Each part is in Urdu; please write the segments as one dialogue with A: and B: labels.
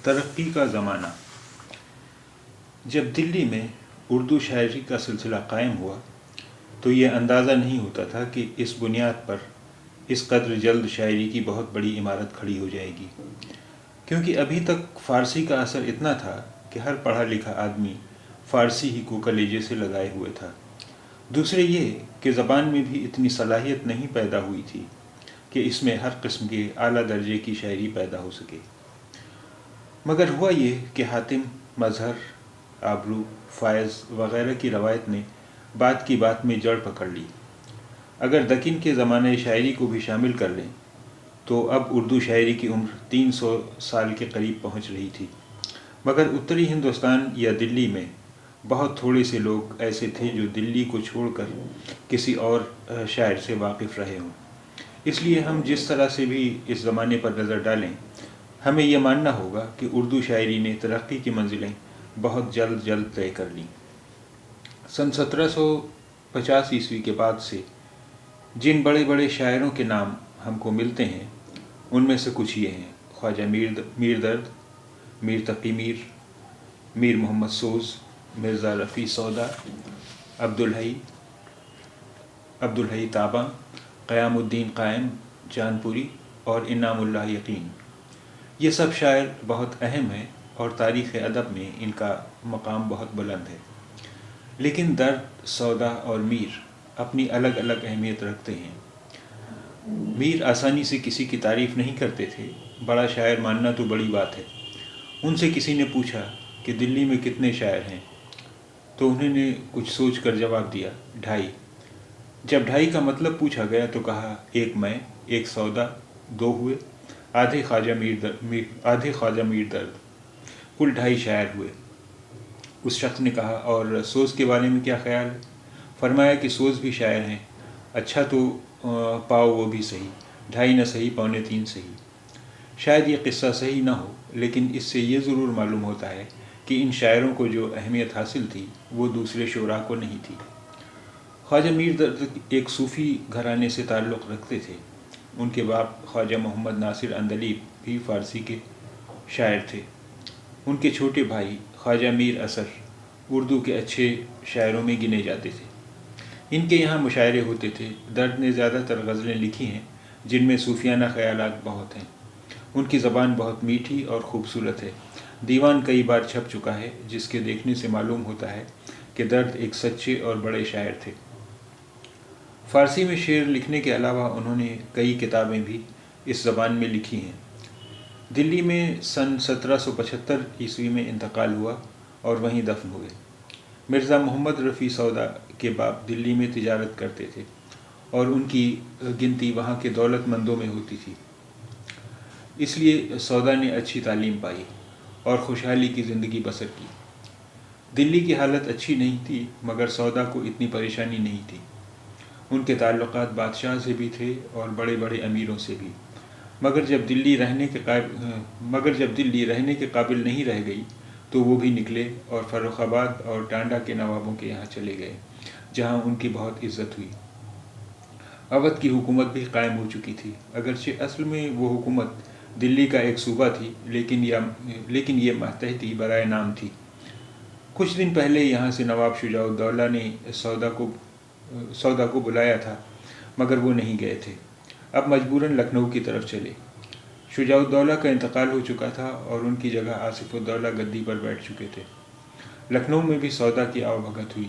A: ترقی کا زمانہ۔ جب دلی میں اردو شاعری کا سلسلہ قائم ہوا تو یہ اندازہ نہیں ہوتا تھا کہ اس بنیاد پر اس قدر جلد شاعری کی بہت بڑی عمارت کھڑی ہو جائے گی، کیونکہ ابھی تک فارسی کا اثر اتنا تھا کہ ہر پڑھا لکھا آدمی فارسی ہی کو کلیجے سے لگائے ہوئے تھا۔ دوسرے یہ کہ زبان میں بھی اتنی صلاحیت نہیں پیدا ہوئی تھی کہ اس میں ہر قسم کے اعلیٰ درجے کی شاعری پیدا ہو سکے۔ مگر ہوا یہ کہ حاتم، مظہر، آبرو، فائز وغیرہ کی روایت نے بات کی بات میں جڑ پکڑ لی۔ اگر دکن کے زمانۂ شاعری کو بھی شامل کر لیں تو اب اردو شاعری کی عمر 300 سال کے قریب پہنچ رہی تھی، مگر اتری ہندوستان یا دلی میں بہت تھوڑے سے لوگ ایسے تھے جو دلی کو چھوڑ کر کسی اور شاعر سے واقف رہے ہوں۔ اس لیے ہم جس طرح سے بھی اس زمانے پر نظر ڈالیں، ہمیں یہ ماننا ہوگا کہ اردو شاعری نے ترقی کی منزلیں بہت جلد طے کر لیں۔ سن 1750 عیسوی کے بعد سے جن بڑے بڑے شاعروں کے نام ہم کو ملتے ہیں ان میں سے کچھ یہ ہیں: خواجہ میر درد، میر تقی میر، میر محمد سوز، مرزا رفیع سودا، عبدالحی تاباں، قیام الدین قائم جانپوری اور انعام اللہ یقین۔ یہ سب شاعر بہت اہم ہیں اور تاریخ ادب میں ان کا مقام بہت بلند ہے، لیکن درد، سودا اور میر اپنی الگ الگ اہمیت رکھتے ہیں۔ میر آسانی سے کسی کی تعریف نہیں کرتے تھے، بڑا شاعر ماننا تو بڑی بات ہے۔ ان سے کسی نے پوچھا کہ دلی میں کتنے شاعر ہیں، تو انہوں نے کچھ سوچ کر جواب دیا: 2.5۔ جب 2.5 کا مطلب پوچھا گیا تو کہا: 1 میں، 1 سودا، 2 ہوئے، آدھے خواجہ میر درد، کل 2.5 شاعر ہوئے۔ اس شخص نے کہا: اور سوز کے بارے میں کیا خیال ہے؟ فرمایا کہ سوز بھی شاعر ہیں۔ اچھا تو پاؤ وہ بھی صحیح، 2.5 نہ صحیح، 2.25 صحیح۔ شاید یہ قصہ صحیح نہ ہو، لیکن اس سے یہ ضرور معلوم ہوتا ہے کہ ان شاعروں کو جو اہمیت حاصل تھی وہ دوسرے شعراء کو نہیں تھی۔ خواجہ میر درد ایک صوفی گھرانے سے تعلق رکھتے تھے۔ ان کے باپ خواجہ محمد ناصر عندلیب بھی فارسی کے شاعر تھے۔ ان کے چھوٹے بھائی خواجہ میر اثر اردو کے اچھے شاعروں میں گنے جاتے تھے۔ ان کے یہاں مشاعرے ہوتے تھے۔ درد نے زیادہ تر غزلیں لکھی ہیں جن میں صوفیانہ خیالات بہت ہیں۔ ان کی زبان بہت میٹھی اور خوبصورت ہے۔ دیوان کئی بار چھپ چکا ہے، جس کے دیکھنے سے معلوم ہوتا ہے کہ درد ایک سچے اور بڑے شاعر تھے۔ فارسی میں شعر لکھنے کے علاوہ انہوں نے کئی کتابیں بھی اس زبان میں لکھی ہیں۔ دلی میں سن 1775 عیسوی میں انتقال ہوا اور وہیں دفن ہوئے۔ مرزا محمد رفیع سودا کے باپ دلی میں تجارت کرتے تھے اور ان کی گنتی وہاں کے دولت مندوں میں ہوتی تھی۔ اس لیے سودا نے اچھی تعلیم پائی اور خوشحالی کی زندگی بسر کی۔ دلی کی حالت اچھی نہیں تھی، مگر سودا کو اتنی پریشانی نہیں تھی۔ ان کے تعلقات بادشاہ سے بھی تھے اور بڑے بڑے امیروں سے بھی، مگر جب دلی رہنے کے قابل نہیں رہ گئی تو وہ بھی نکلے اور فروخ آباد اور ٹانڈا کے نوابوں کے یہاں چلے گئے، جہاں ان کی بہت عزت ہوئی۔ اودھ کی حکومت بھی قائم ہو چکی تھی، اگرچہ اصل میں وہ حکومت دلی کا ایک صوبہ تھی، لیکن یہ ماتحتی برائے نام تھی۔ کچھ دن پہلے یہاں سے نواب شجاع الدولہ نے سودا کو بلایا تھا، مگر وہ نہیں گئے تھے۔ اب مجبوراً لکھنؤ کی طرف چلے۔ شجاع الدولہ کا انتقال ہو چکا تھا اور ان کی جگہ آصف الدولہ گدی پر بیٹھ چکے تھے۔ لکھنؤ میں بھی سودا کی آوبھگت ہوئی۔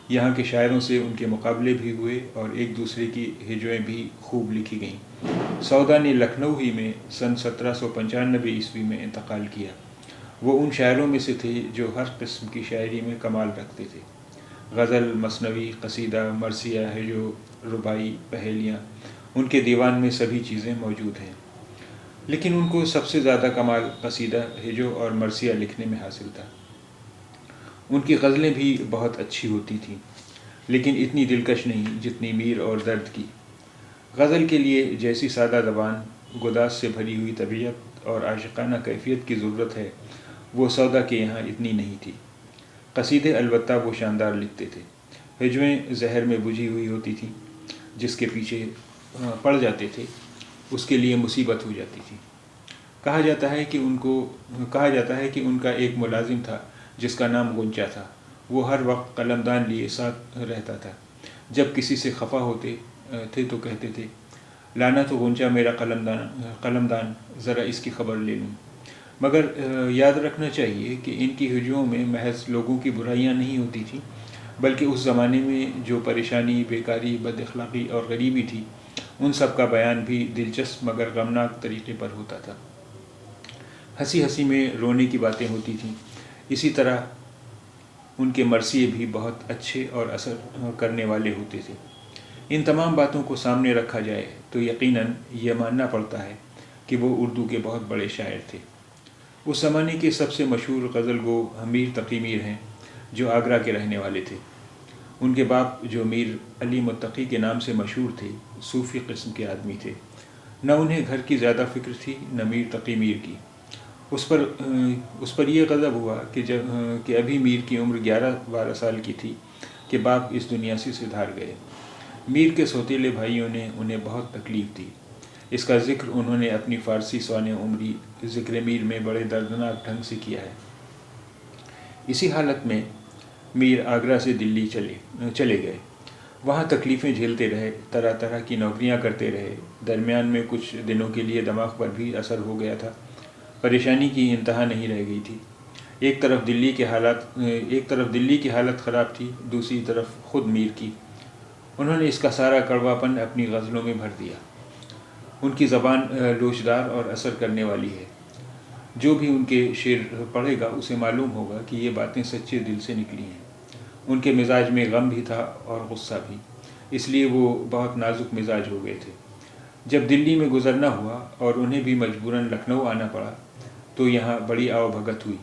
A: یہاں کے شاعروں سے ان کے مقابلے بھی ہوئے اور ایک دوسرے کی ہجویں بھی خوب لکھی گئیں۔ سودا نے لکھنؤ ہی میں سن 1795 عیسوی میں انتقال کیا۔ وہ ان شاعروں میں سے تھے جو ہر قسم کی شاعری میں کمال رکھتے تھے: غزل، مثنوی، قصیدہ، مرثیہ، ہجو، رباعی، پہیلیاں۔ ان کے دیوان میں سبھی چیزیں موجود ہیں، لیکن ان کو سب سے زیادہ کمال قصیدہ، ہجو اور مرثیہ لکھنے میں حاصل تھا۔ ان کی غزلیں بھی بہت اچھی ہوتی تھیں، لیکن اتنی دلکش نہیں جتنی میر اور درد کی۔ غزل کے لیے جیسی سادہ زبان، گداز سے بھری ہوئی طبیعت اور عاشقانہ کیفیت کی ضرورت ہے، وہ سودا کے یہاں اتنی نہیں تھی۔ قصیدے البتہ وہ شاندار لکھتے تھے۔ ہجویں زہر میں بجھی ہوئی ہوتی تھیں، جس کے پیچھے پڑ جاتے تھے اس کے لیے مصیبت ہو جاتی تھی۔ کہا جاتا ہے کہ ان کا ایک ملازم تھا جس کا نام غنچہ تھا۔ وہ ہر وقت قلمدان لیے ساتھ رہتا تھا۔ جب کسی سے خفا ہوتے تھے تو کہتے تھے، لانا تو غنچہ میرا قلمدان، ذرا اس کی خبر لے لوں۔ مگر یاد رکھنا چاہیے کہ ان کی ہجوم میں محض لوگوں کی برائیاں نہیں ہوتی تھیں، بلکہ اس زمانے میں جو پریشانی، بیکاری، بد اخلاقی اور غریبی تھی، ان سب کا بیان بھی دلچسپ مگر غمناک طریقے پر ہوتا تھا۔ ہنسی ہنسی میں رونے کی باتیں ہوتی تھیں۔ اسی طرح ان کے مرثیے بھی بہت اچھے اور اثر کرنے والے ہوتے تھے۔ ان تمام باتوں کو سامنے رکھا جائے تو یقیناً یہ ماننا پڑتا ہے کہ وہ اردو کے بہت بڑے شاعر تھے۔ اس زمانے کے سب سے مشہور غزل گو میر تقی میر ہیں، جو آگرہ کے رہنے والے تھے۔ ان کے باپ جو میر علی متقی کے نام سے مشہور تھے، صوفی قسم کے آدمی تھے۔ نہ انہیں گھر کی زیادہ فکر تھی، نہ میر تقی میر کی۔ اس پر یہ غضب ہوا کہ ابھی میر کی عمر 11-12 سال کی تھی کہ باپ اس دنیا سے سدھار گئے۔ میر کے سوتیلے بھائیوں نے انہیں بہت تکلیف دی۔ اس کا ذکر انہوں نے اپنی فارسی سوانح عمری ذکر میر میں بڑے دردناک ڈھنگ سے کیا ہے۔ اسی حالت میں میر آگرہ سے دلی چلے گئے۔ وہاں تکلیفیں جھیلتے رہے، طرح طرح کی نوکریاں کرتے رہے۔ درمیان میں کچھ دنوں کے لیے دماغ پر بھی اثر ہو گیا تھا۔ پریشانی کی انتہا نہیں رہ گئی تھی۔ ایک طرف دلی کی حالت خراب تھی، دوسری طرف خود میر کی۔ انہوں نے اس کا سارا کڑواپن اپنی غزلوں میں بھر دیا۔ ان کی زبان لوچدار اور اثر کرنے والی ہے۔ جو بھی ان کے شعر پڑھے گا اسے معلوم ہوگا کہ یہ باتیں سچے دل سے نکلی ہیں۔ ان کے مزاج میں غم بھی تھا اور غصہ بھی، اس لیے وہ بہت نازک مزاج ہو گئے تھے۔ جب دلی میں گزرنا ہوا اور انہیں بھی مجبوراً لکھنؤ آنا پڑا تو یہاں بڑی آؤ بھگت ہوئی۔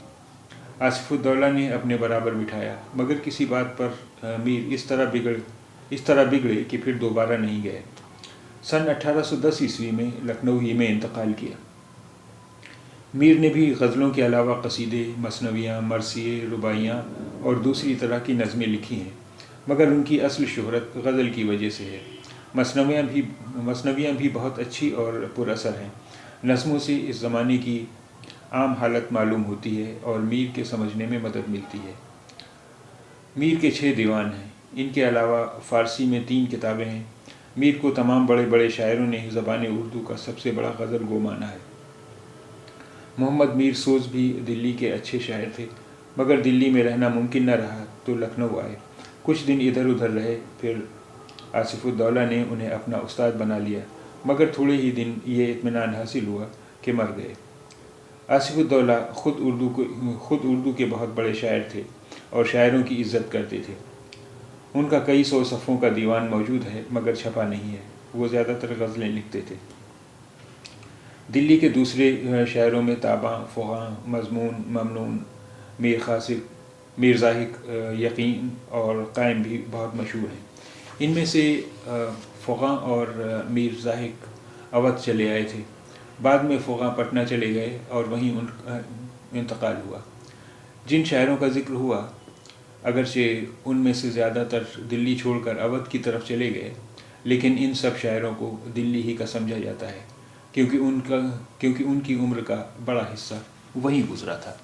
A: آصف الدولہ نے اپنے برابر بٹھایا، مگر کسی بات پر میر اس طرح بگڑے کہ پھر دوبارہ نہیں گئے۔ سن 1810 عیسوی میں لکھنؤ ہی میں انتقال کیا۔ میر نے بھی غزلوں کے علاوہ قصیدے، مثنویاں، مرثیے، رباعیاں اور دوسری طرح کی نظمیں لکھی ہیں، مگر ان کی اصل شہرت غزل کی وجہ سے ہے۔ مثنویاں بھی بہت اچھی اور پر اثر ہیں۔ نظموں سے اس زمانے کی عام حالت معلوم ہوتی ہے اور میر کے سمجھنے میں مدد ملتی ہے۔ میر کے 6 دیوان ہیں۔ ان کے علاوہ فارسی میں 3 کتابیں ہیں۔ میر کو تمام بڑے بڑے شاعروں نے زبان اردو کا سب سے بڑا غزل گو مانا ہے۔ محمد میر سوز بھی دلی کے اچھے شاعر تھے، مگر دلی میں رہنا ممکن نہ رہا تو لکھنؤ آئے۔ کچھ دن ادھر ادھر رہے، پھر آصف الدولہ نے انہیں اپنا استاد بنا لیا، مگر تھوڑے ہی دن یہ اطمینان حاصل ہوا کہ مر گئے۔ آصف الدولہ خود اردو کے بہت بڑے شاعر تھے اور شاعروں کی عزت کرتے تھے۔ ان کا کئی 100 صفحوں کا دیوان موجود ہے مگر چھپا نہیں ہے۔ وہ زیادہ تر غزلیں لکھتے تھے۔ دلی کے دوسرے شاعروں میں تاباں، فغاں، مضمون، ممنون، میر خاسق، میر زاہد یقین اور قائم بھی بہت مشہور ہیں۔ ان میں سے فغاں اور میر زاہد اودھ چلے آئے تھے۔ بعد میں فغاں پٹنہ چلے گئے اور وہیں ان کا انتقال ہوا۔ جن شاعروں کا ذکر ہوا، اگرچہ ان میں سے زیادہ تر دلی چھوڑ کر اودھ کی طرف چلے گئے، لیکن ان سب شاعروں کو دلی ہی کا سمجھا جاتا ہے، کیونکہ ان کی عمر کا بڑا حصہ وہیں گزرا تھا۔